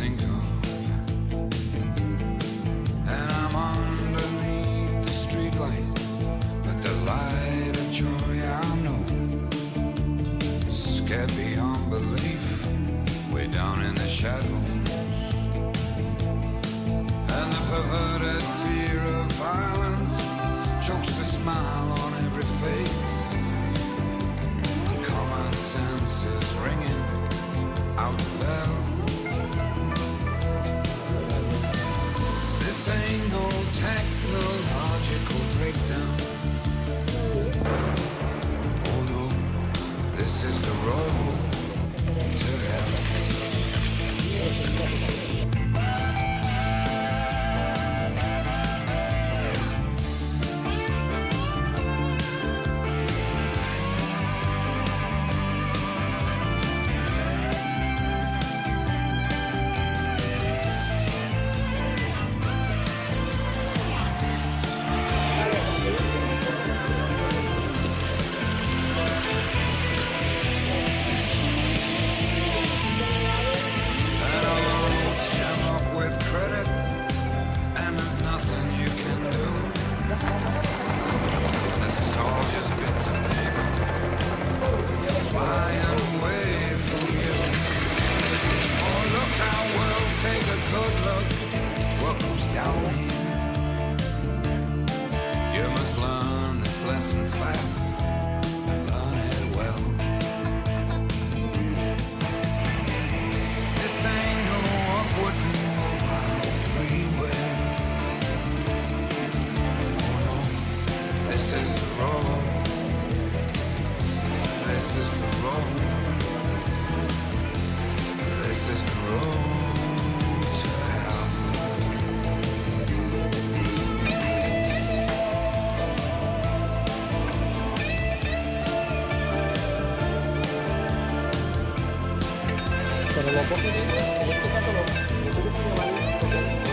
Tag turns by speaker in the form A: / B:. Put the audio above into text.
A: think of. And I'm underneath the streetlight, but the light of joy I know, scared beyond belief, way down in the shadows. And the perverted fear of violence chokes the smile on every face. And common sense is ringing out the bell. This ain't no technological breakdown. Oh no, this is the road to hell.
B: Pero lo coge bien, en este caso lo que tiene vale.